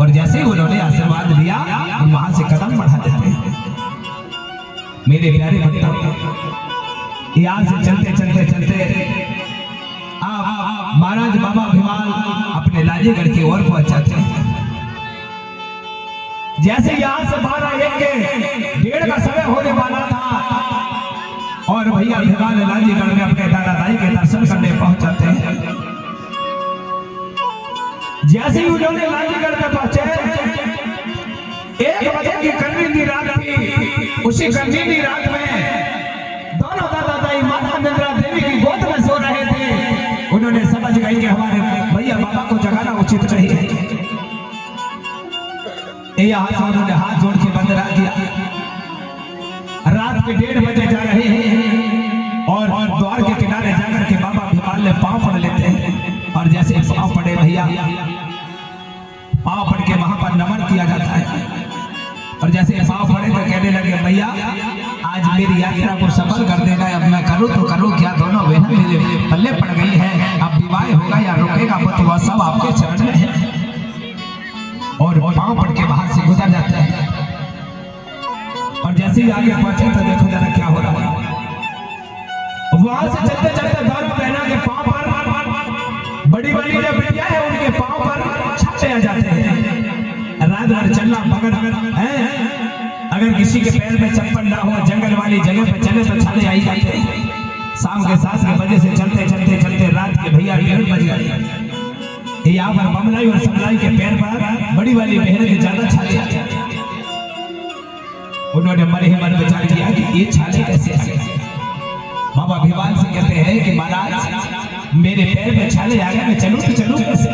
और जैसे ही उन्होंने आशीर्वाद लिया हम वहां से कदम बढ़ा देते हैं। मेरे प्यारे भक्तों, यहाँ से चलते चलते चलते महाराज बाबा भीमाल अपने लाजीगढ़ की ओर पहुंच जाते हैं। जैसे यहाँ से 12-1 का समय होने वाला था और भैया भीमाल लाजीगढ़ में अपने दादा दाई के दर्शन करने पहुंच जाते हैं। जैसे ही उन्होंने लाजीगढ़ में पहुंचे, 1 बजे की कर्मीनी रात थी। उसी कर्मीनी रात में दोनों दादा दाई माता निद्रा देवी की गोद में सो रहे थे। उन्होंने समझ गए कि हमारे भैया बाबा को जगाना उचित नहीं है। उन्होंने हाथ जोड़ के बंदना किया। रात के 1:30 बजे जा रहे हैं और द्वार के किनारे जाकर के बाबा भीमाल ने पांव पड़ लेते हैं। और जैसे पांव पड़े भैया, पांव पड़ के वहां पर नमन किया जाता है। और जैसे पांव पड़े तो कहने लगे, भैया आज मेरी यात्रा को सफल कर देगा। अब मैं करूं तो करूं क्या, दोनों बहन मेरे पल्ले पड़ गई है। अब विवाह होगा या रुकेगा वो तो वह सब आपके चरण में है। और पांव पड़ के वहां से गुजर जाते हैं। और जैसे ही आगे पहुंचे तो देखो जरा क्या हो रहा है। वहां से चलते चलते दोनों बहना के पांव पर, बड़ी वाली जो बेटिया है उनके पांव पर छाले आ जाते हैं। रात भर चलना मगर है, अगर किसी के पैर में चप्पल ना हो, जंगल वाली जगह पे चले तो छाले आई जाते हैं। शाम के 7 बजे से चलते चलते चलते रात के भैया 1:30 बज गए। यहाँ पर बमलाई और समलाई के पैर पर बड़ी वाली बहन के ज्यादा छाले आते हैं। उन्होंने मन ही मन विचार किया कि ये छाले कैसे आ गए। बाबा भीमाल से कहते हैं कि महाराज मेरे पैर में छाले आ गए, मैं चलूं तो चलूं कैसे।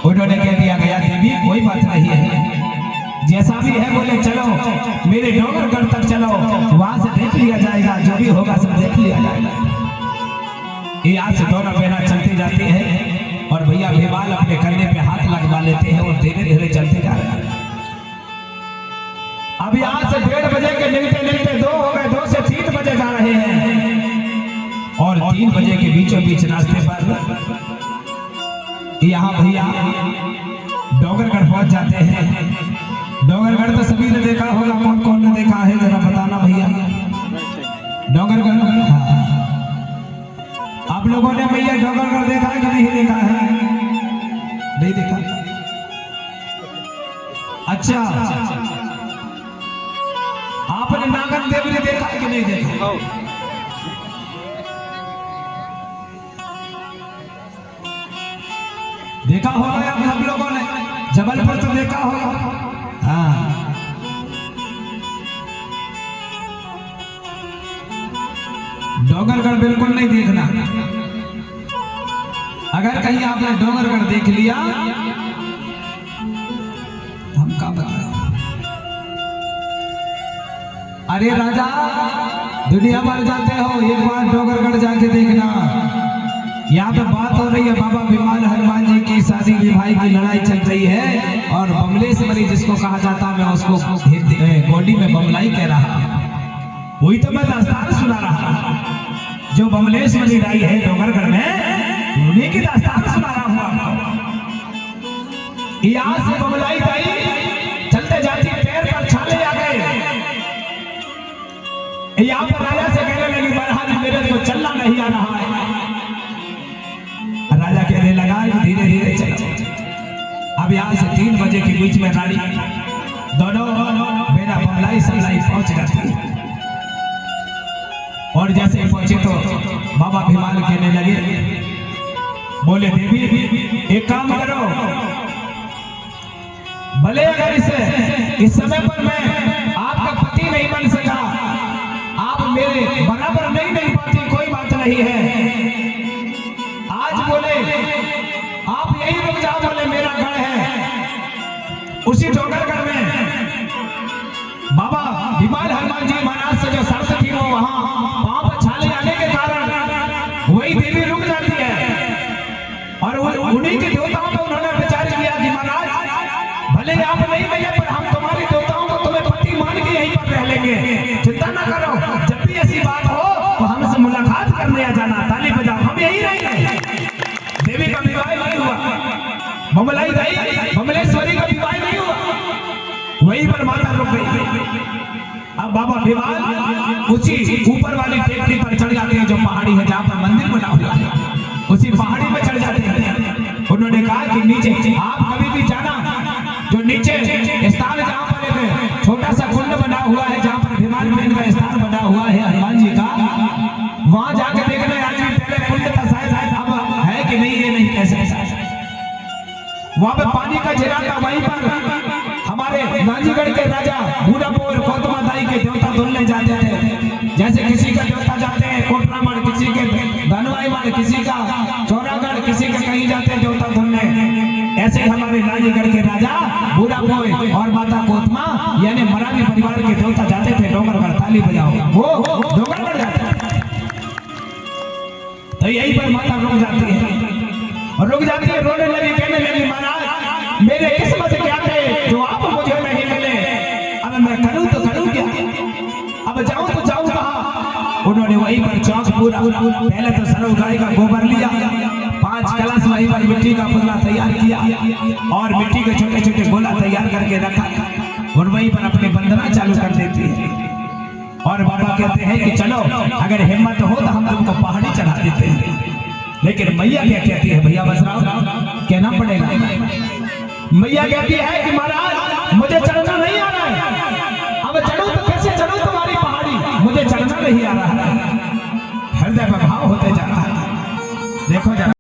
उन्होंने कह दिया, गया देवी कोई बात नहीं है, जैसा भी है बोले चलो मेरे डोंगरगढ़ तक चलो, वहां से देख लिया जाएगा, जो भी होगा सब देख लिया जाएगा। यहाँ से दोनों बहना चलती जाती है और भैया भीमाल अपने कंधे पे हाथ लगवा लेते हैं और धीरे धीरे चलते जा रहे हैं। अब यहाँ से 1:30 बजे के निकलते निकलते 2 हो गए, 2 से 3 बजे जा रहे हैं। और 3 बजे के बीचों बीच रास्ते पर यहाँ भैया डोंगरगढ़ पहुंच जाते हैं। डोंगरगढ़ तो सभी ने देखा होगा, कौन कौन ने देखा है जरा बताना भैया। डोंगरगढ़ आप लोगों ने भैया डोंगरगढ़ देखा है कि नहीं देखा है? नहीं देखा? अच्छा, आपने नागन देवरी देखा है कि नहीं देखा? देखा होगा आप लोगों ने, जबलपुर तो देखा होगा। हाँ, डोंगरगढ़ बिल्कुल नहीं देखना। अगर कहीं आपने डोंगरगढ़ देख लिया हम क्या बताएं। अरे राजा दुनिया भर जाते हो, एक बार डोंगरगढ़ जाके देखना। यहाँ पे बात हो रही है बाबा भीमाल हनुमान जी की शादी विवाह की लड़ाई चल रही है। और बमलेश्वरी जिसको कहा जाता है, मैं उसको गोडी में बमलाई कह रहा हूँ। वही तो मैं दास्तान सुना रहा हूँ। जो बमलेश्वरी लड़ाई है डोंगरगढ़ में, उन्हीं की दास्तान सुना रहा हूँ आपको। यहाँ से बमलाई गई, चलते जाती पैर पर छाले आ गए। यहाँ पर राजा से कहने लगी, महाराज मेरे को चलना नहीं आ रहा है। राजा कहने लगा धीरे धीरे चलो। अब यहाँ से 3 बजे के बीच में रानी दोनों मेरा बमलाई सलाई पहुंच जाती है। और जैसे पहुंचे तो बाबा भीमाल कहने लगे, बोले देवी एक काम करो, भले अगर इस समय पर मैं आपका पति नहीं बन सका, आप मेरे बराबर नहीं नहीं पाती, कोई बात नहीं है। आज बोले आप यही रुक जाओ, बोले मेरा गढ़ है उसी डोंगरगढ़ में। बाबा भीमाल हनुमान जी महाराज से जो शर्त थी वो वहां पांव पर छाले आने के कारण वही देवी रुक जाती है। और उन्हीं के देवताओं पर उन्होंने विचार किया कि महाराज भले आप नहीं भैया, पर हम तुम्हारे देवताओं को तुम्हें पति मान के यहीं पर रह लेंगे, चिंता ना करो। जब भी ऐसी बात हो तो हमसे मुलाकात करने आ जाना, ताली बजाओ, हम यही रहेंगे। देवी का विवाह बमलाई गई, बमलेश्वरी का विवाह नहीं हुआ, वहीं पर माता रुक गई। अब बाबा विवाह उसी ऊपर वाली टेकरी पर चढ़ जाते हैं, जो पहाड़ी है जहाँ पर मंदिर बना हुआ है, उसी पहाड़ी में चढ़ जाते हैं। उन्होंने कहा कि नीचे आप कभी भी जाना, जो नीचे स्थान जहाँ पर एक छोटा सा कुंड बना हुआ है, जहाँ पर भीमान का स्थान बना हुआ है हनुमान जी का, वहां जाकर देखना। आज भी पहले कुंड था शायद, अब है कि नहीं ये नहीं कह सकता। वहां पे पानी का झीला था, वहीं पर हमारे नाजीगढ़ के राजा बूढ़ापो और कोतमा दाई के देवता धुलने जाते थे। जैसे किसी का देवता जाते हैं कोटरामढ़, किसी के धनवाईमढ़, किसी का चौरागढ़, किसी के कहीं जाते हैं देवता धुलने, ऐसे हमारे नाजीगढ़ के राजा बूढ़ापो और माता कोतमा यानी मराठी परिवार के देवता जाते थे डोंगरगढ़। ताली बजाओ, वो डोंगरगढ़ जाते थे। तो यहीं पर माता रुक जाती है, और रुक जाती है, रोने लगी, कहने लगी महाराज मेरे किस्मत क्या थे जो आप मुझे नहीं मिले, अब मैं करूं तो करूं क्या, अब जाऊं तो जाऊं कहां। उन्होंने वहीं पर चौक पूरा, पहले तो सरव गाय का गोबर लिया, 5 कलश वहीं पर मिट्टी का पुतला तैयार किया और मिट्टी के छोटे छोटे गोला तैयार करके रखा, और वहीं पर अपने वंदना चालू कर देती है। और बाबा कहते हैं कि चलो अगर हिम्मत हो तो हम तुमको पहाड़ी चढ़ा देते हैं। लेकिन मैया क्या कहती है, भैया बसराव कहना पड़ेगा, मैया कहती है कि महाराज मुझे चढ़ना नहीं आ रहा है, अब चढ़ूं तो कैसे चढ़ूं तुम्हारी पहाड़ी, मुझे चढ़ना नहीं आ रहा है। हृदय में भाव होते जा रहा है, देखो जरा।